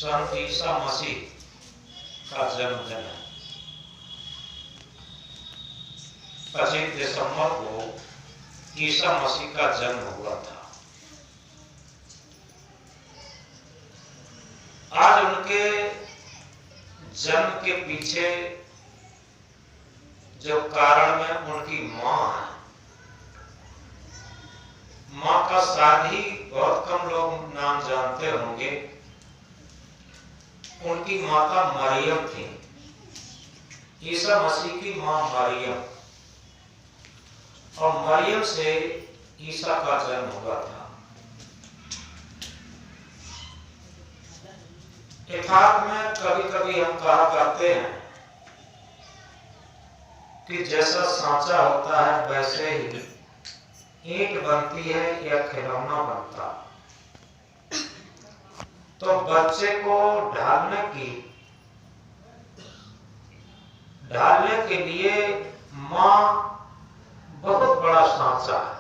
संत ईसा मसीह का जन्मदिन है। 25 दिसंबर को ईसा मसीह का जन्म हुआ था। आज उनके जन्म के पीछे जो कारण है, उनकी मां है। मां का शायद ही बहुत कम लोग नाम जानते होंगे। उनकी माता मरियम थी, ईसा मसीह की मां मरियम, और मरियम से ईसा का जन्म हुआ था। इतिहास में कभी कभी हम कहा करते हैं कि जैसा सांचा होता है वैसे ही ईंट बनती है या खिलौना बनता। तो बच्चे को ढालने के लिए मां बहुत बड़ा सांचा है।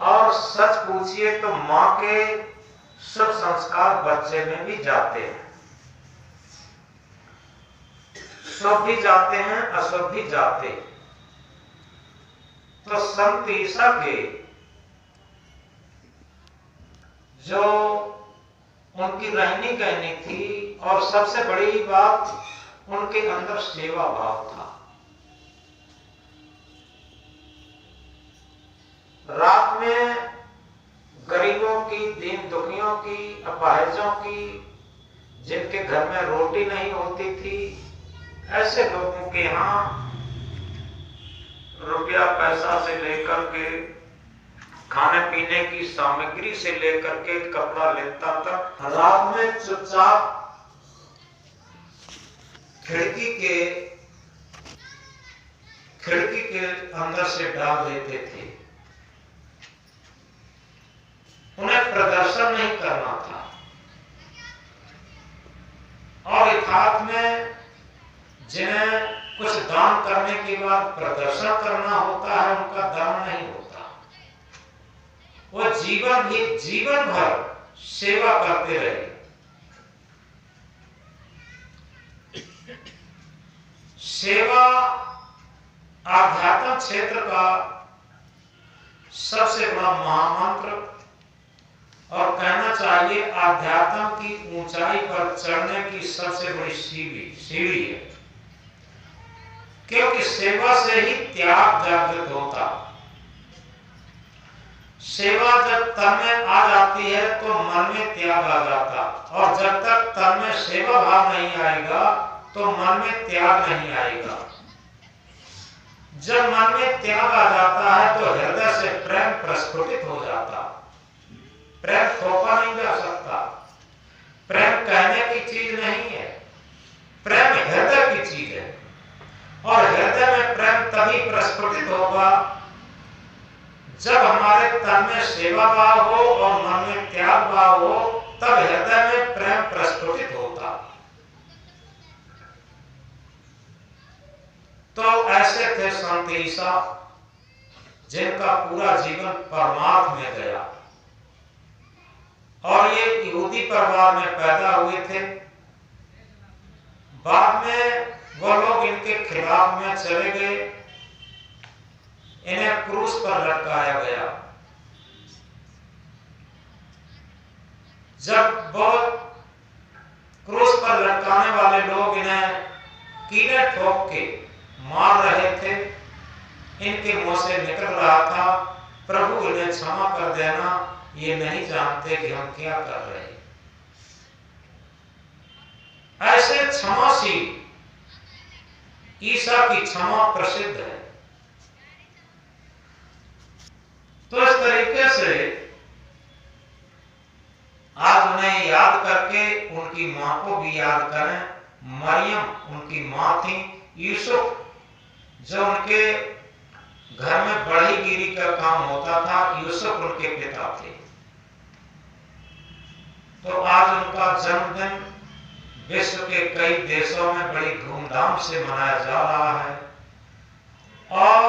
और सच पूछिए तो मां के सब संस्कार बच्चे में भी जाते हैं। सब भी जाते हैं, असब भी जाते। तो संत ईसा के जो उनकी रहनी कहनी थी, और सबसे बड़ी बात उनके अंदर सेवा भाव था। रात में गरीबों की, दीन दुखियों की, अपाहिजों की, जिनके घर में रोटी नहीं होती थी, ऐसे लोगों के यहाँ रुपया पैसा से लेकर के, खाने पीने की सामग्री से लेकर के, कपड़ा लेता तक रात में चुपचाप खिड़की के अंदर से डाल देते थे। उन्हें प्रदर्शन नहीं करना था। और इतिहास में जिन्हें कुछ दान करने के बाद प्रदर्शन करना होता है, उनका दान नहीं होता। वो जीवन भर सेवा करते रहे। सेवा आध्यात्म क्षेत्र का सबसे बड़ा महामंत्र, और कहना चाहिए आध्यात्म की ऊंचाई पर चढ़ने की सबसे बड़ी सीढ़ी है। क्योंकि सेवा से ही त्याग जागृत होता। सेवा जब तन में आ जाती है तो मन में त्याग आ जाता, और जब तक तन में सेवा भाव नहीं आएगा तो मन में त्याग नहीं आएगा। जब मन में त्याग आ जाता है तो हृदय से प्रेम प्रस्फुटित हो जाता। प्रेम थोपा नहीं जा सकता। प्रेम कहने की चीज नहीं है, प्रेम हृदय की चीज है। और हृदय में प्रेम तभी प्रस्फुटित होगा जब हमारे तन में सेवा भाव हो और मन में त्याग भाव हो, तब हृदय में प्रेम प्रस्फुटित होता। तो ऐसे थे संत ईसा, जिनका पूरा जीवन परमार्थ में गया। और ये यहूदी परिवार में पैदा हुए थे। बाद में वो लोग इनके खिलाफ में चले गए, इन्हें क्रूस पर लटकाया गया। जब वो क्रूस पर लटकाने वाले लोग इन्हें कीड़े ठोक के मार रहे थे, इनके मुंह से निकल रहा था, प्रभु इन्हें क्षमा कर देना, ये नहीं जानते कि हम क्या कर रहे हैं। ऐसे क्षमाशील ईसा की क्षमा प्रसिद्ध है। तो इस तरीके से आज उन्हें याद करके उनकी मां को भी याद करें। मरियम उनकी मां थी। यूसुफ जो उनके घर में बढ़ईगिरी का काम होता था, यूसुफ उनके पिता थे। तो आज उनका जन्मदिन विश्व के कई देशों में बड़ी धूमधाम से मनाया जा रहा है। और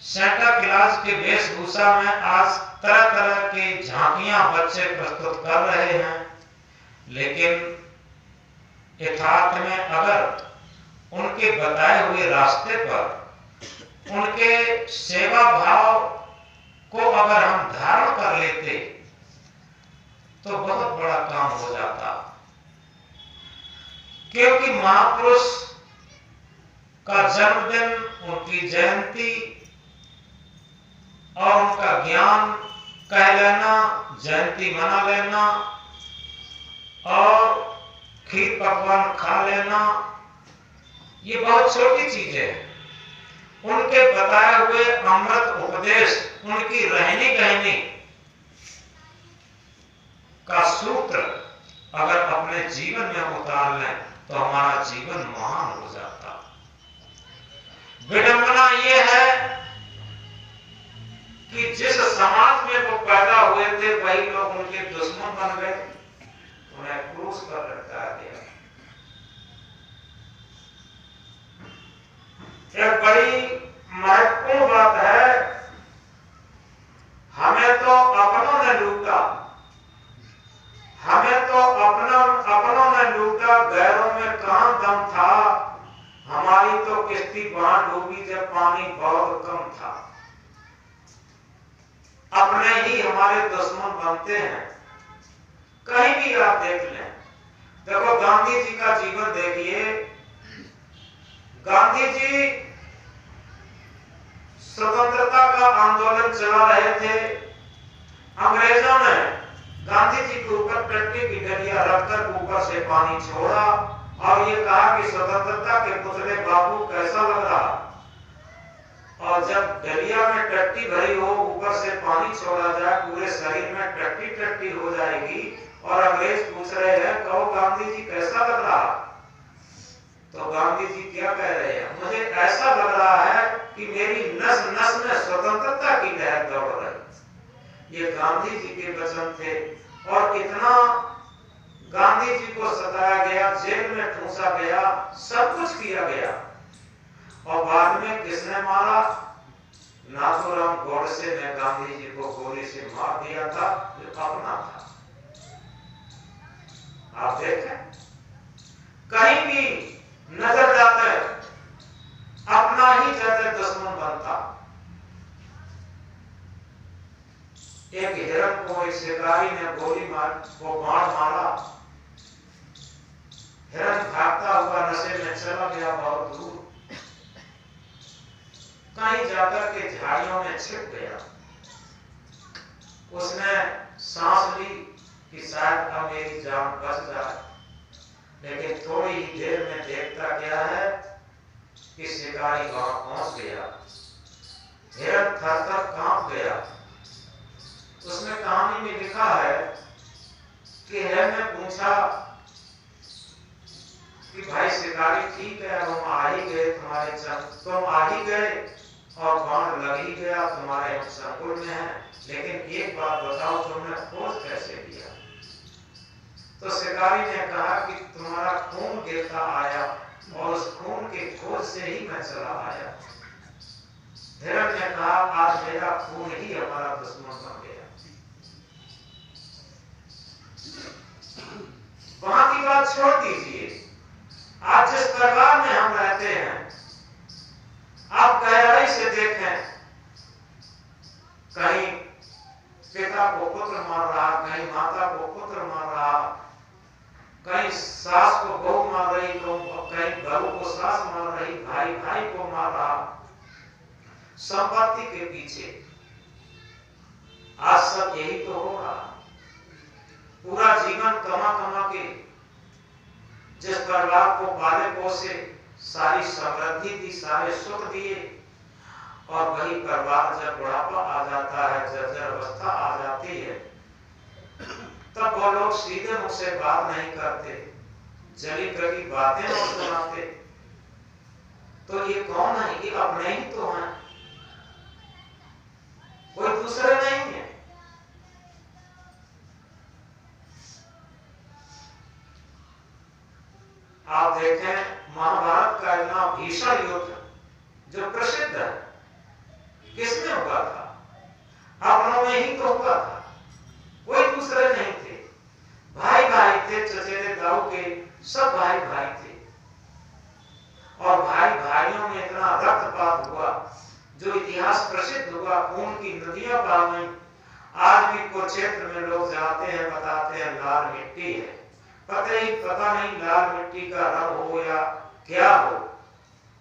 सेंटा क्लॉज के वेशभूषा में आज तरह तरह की झांकियां बच्चे प्रस्तुत कर रहे हैं, लेकिन यथार्थ में अगर उनके बताए हुए रास्ते पर उनके सेवा भाव को अगर हम धारण कर लेते तो बहुत बड़ा काम हो जाता। क्योंकि महापुरुष का जन्मदिन, उनकी जयंती और उनका ज्ञान कह लेना, जयंती मना लेना और खीर पकवान खा लेना, ये बहुत छोटी चीजें हैं। उनके बताए हुए अमृत उपदेश, उनकी रहनी कहनी का सूत्र अगर अपने जीवन में उतार लें तो हमारा जीवन महान हो जाता। विडंबना यह है कि जिस समाज में वो पैदा हुए थे वही लोग उनके दुश्मन बन गए, उन्हें क्रूस पर लटका दिया। एक बड़ी महत्वपूर्ण बात है, हमें तो अपनों ने लूटा, हमें तो अपनों ने लूटा, गैरों में कहां दम था। हमारी तो किश्ती वहां डूबी जब पानी बहुत कम था। अपने ही हमारे दुश्मन बनते हैं। कहीं भी आप देख लें, देखो गांधी जी का जीवन देखिए। गांधी जी स्वतंत्रता का आंदोलन चला रहे थे। अंग्रेजों ने गांधी जी के ऊपर टट्टी की डलिया रखकर ऊपर से पानी छोड़ा और ये कहा कि स्वतंत्रता के पुतले बाबू कैसा लग रहा। और जब डलिया में टट्टी भरी हो, ऊपर से पानी छोड़ा जाए, पूरे शरीर में टट्टी टट्टी हो जाएगी और अंग्रेज पूछ रहे हैं, कहो गांधी जी कैसा लग रहा। तो गांधी जी क्या कह रहे हैं, मुझे ऐसा लग रहा है कि मेरी नस नस में स्वतंत्रता की लहर दौड़ रही। ये गांधी जी के वचन थे। और इतना गांधी जी को सताया गया, जेल में ठूंसा गया, सब कुछ किया गया। और बाद में किसने मारा? नाथूराम गोडसे ने गांधी जी को गोली से मार दिया था, जो अपना था। आप देखें, कहीं भी नजर जाते अपना ही ज्यादा दुश्मन बनता। एक हिरण को एक शिकारी ने गोली मार को बाण मारा। हिरण भागता हुआ नशे में चला गया बहुत दूर, कहीं जाकर के झाड़ियों में छिप गया। उसने सांस ली कि शायद अब मेरी जान बच जाए, लेकिन थोड़ी ही देर में देखता क्या है कि शिकारी वहां पहुंच गया। हिरण थर-थर कांप गया। उसमें कहानी में लिखा है कि हिरण ने पूछा कि भाई शिकारी ठीक है, हम आ ही गए, तुम्हारे तुम आ ही गए और बाण लग ही गया, तुम्हारे हम संकुल में है, लेकिन एक बात बताओ, तुमने खोज कैसे किया? तो शिकारी ने कहा कि तुम्हारा खून गिरता आया और उस खून के खोज से ही मैं चला आया। हिरण ने कहा, आज मेरा खून ही हमारा दुश्मन बन गया। वहां की बात छोड़ दीजिए, आज जिस परिवार में हम रहते हैं, आप गहराई से देखें, कहीं पिता को पुत्र मार रहा, कहीं माता को पुत्र मार रहा, कहीं सास को बहू मार रही, तो कहीं बहू को सास मार रही, भाई भाई को मार रहा, संपत्ति के पीछे। आज सब यही तो हो रहा। पूरा जीवन कमा कमा के जिस परिवार को पाले पोसे, सारी समृद्धि दी, सारे सुख दिए, और वही परिवार जब बुढ़ापा आ जाता है, जर्जर अवस्था आ जाती है, तब वो लोग सीधे मुख से बात नहीं करते, जली कड़ी बातें और सुनाते। तो ये कौन है? ये अपने ही तो हैं, कोई दूसरे नहीं है। आप देखें महाभारत का इतना भीषण युद्ध जो प्रसिद्ध है, किसने हुआ था? अपनों में ही तो हुआ था, कोई दूसरे नहीं थे। भाई भाई थे, चचेरे दाऊ के सब भाई भाई थे। और भाई भाइयों में इतना रक्तपात हुआ, जो इतिहास प्रसिद्ध हुआ, खून की नदियां बह गईं। आज भी कुरुक्षेत्र में लोग जाते हैं, बताते हैं लाल मिट्टी है, पता नहीं लाल मिट्टी का रंग हो या क्या हो,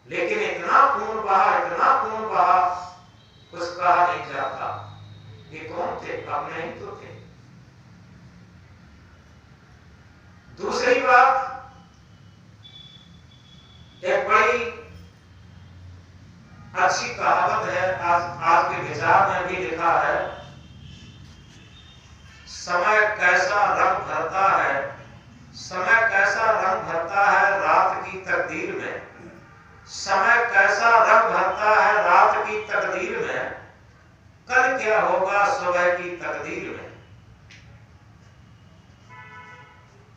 लेकिन इतना खून बहा, इतना खून बहा, कुछ कहा नहीं जाता। ये कौन थे? अपने ही तो थे। दूसरी बात, एक बड़ी अच्छी कहावत है, आज के विचार में भी लिखा है, समय कैसा रंग भरता है, समय कैसा रंग भरता है रात की तकदीर में, समय कैसा रंग भरता है रात की तकदीर में, कल क्या होगा सुबह की तकदीर में।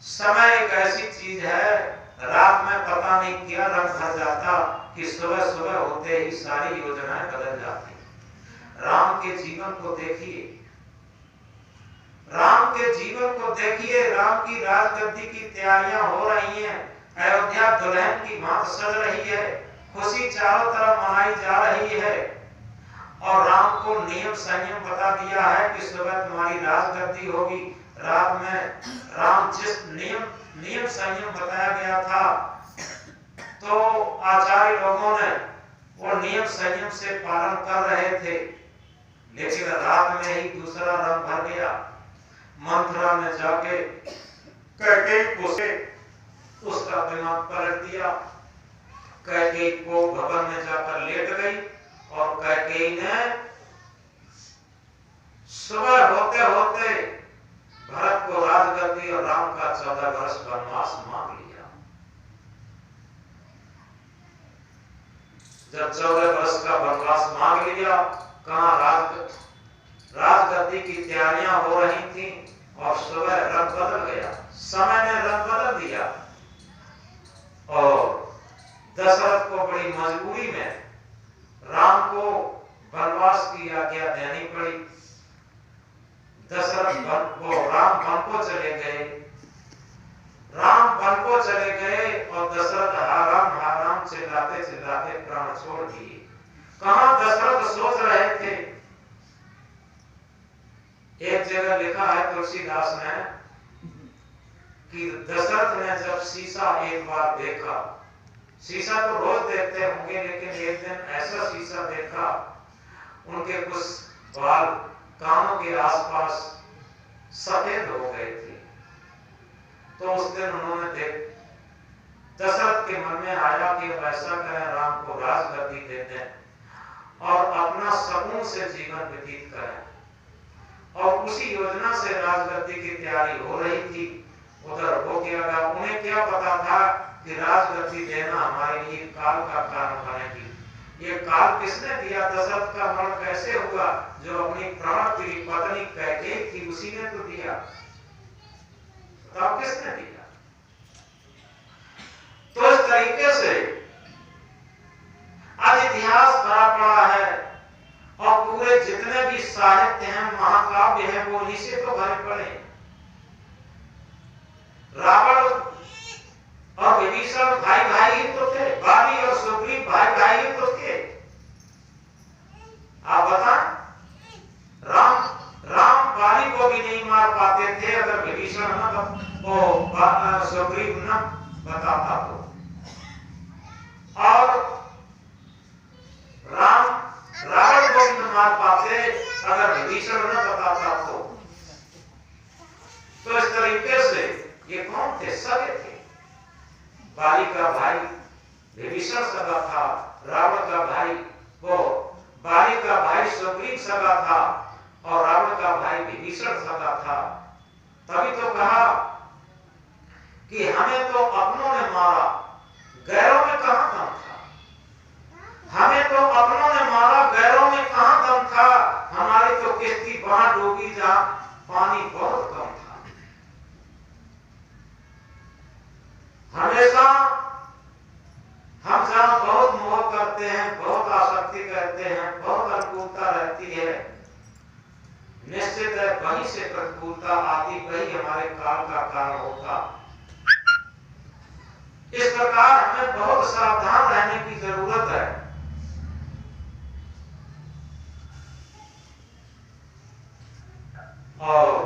समय एक ऐसी चीज है, रात में पता नहीं क्या रंग भर जाता कि सुबह सुबह होते ही सारी योजनाएं बदल जाती। राम के जीवन को देखिए, राम के जीवन को देखिए, राम की राजगद्दी की तैयारियां हो रही हैं, अयोध्या दुल्हन की भांति सज रही है, खुशी चारों तरफ मनाई जा रही है, और राम को नियम संयम बता दिया है कि सुबह तुम्हारी राजगद्दी होगी। रात में राम जिस नियम संयम बताया गया था, तो आचार्य लोगों ने वो नियम संयम से पालन कर रहे थे, लेकिन रात में ही दूसरा रंग भर गया। मंथरा ने जाके कैकेयी को से उसका दिमाग पलट दिया। कैकेयी को भवन में जाकर लेट गई, और कैकेयी ने सुबह होते होते भरत को राजगद्दी और राम का 14 वर्ष वनवास मांग लिया। जब 14 वर्ष का वनवास मांग लिया, कहां राजगद्दी की तैयारियां हो रही थी, और सुबह रंग बदल गया, समय ने रंग बदल दिया, और दशरथ को बड़ी मजबूरी में राम को वनवास की आज्ञा देनी पड़ी। दशरथ राम वन को चले गए, राम वन को चले गए, और दशरथ हाराम चिल्लाते चिल्लाते प्राण छोड़ दिए। कहां दशरथ सोच रहे थे? एक जगह लिखा है तुलसीदास ने कि दशरथ ने जब शीशा एक बार देखा, शीशा तो रोज देखते होंगे, लेकिन एक दिन ऐसा शीशा देखा, उनके कुछ बाल कानों के आसपास सफेद हो गए थे। तो उस दिन उन्होंने दशरथ के मन में आया कि ऐसा करें, राम को राजगद्दी दे दें और अपना सुकून से जीवन व्यतीत करें। और उसी योजना से राजगद्दी की तैयारी हो रही थी। उधर हो गया, उन्हें क्या पता था कि राजगद्दी देना हमारे लिए काल का कारण बनेगी। ये काल किसने दिया? दशरथ का मरण कैसे हुआ? जो अपनी प्राण प्रिय पत्नी कैकेयी थी, उसी ने तो दिया। बताओ किसने दिया? तो इस तरीके से आज इतिहास भरा पड़ा है, और पूरे जितने भी साहित्य हैं, महाकाव्य हैं, वो इन्हीं से तो भरे पड़े। रावण और विभीषण भाई भाई ही तो थे, बाली और सुग्रीव भाई भाई ही तो थे। आप बताएं, राम बाली को भी नहीं मार पाते थे अगर विभीषण सुग्रीव न बताता तो, और रावण को भी न मार पाते अगर विभीषण न बताता तो इस तरीके से ये कौन थे? सगे थे। बाली का भाई विभीषण सगा था, रावण का भाई बाली का भाई सुग्रीव सगा था, और रावण का भाई विभीषण सगा था। तभी तो कहा कि हमें तो अपनों ने मारा, गैरों में कहां दम था। हमें तो अपनों ने मारा, गैरों में कहां दम था। हमारी तो किश्ती वहां डूबी जहां पानी बहुत कम था। हमेशा हम जहां बहुत मोह करते हैं, बहुत आसक्ति करते हैं, बहुत अनुकूलता बनती है, निश्चित है वहीं से प्रतिकूलता आती, वही हमारे काल का कारण होता। इस प्रकार हमें बहुत सावधान रहने की जरूरत है। और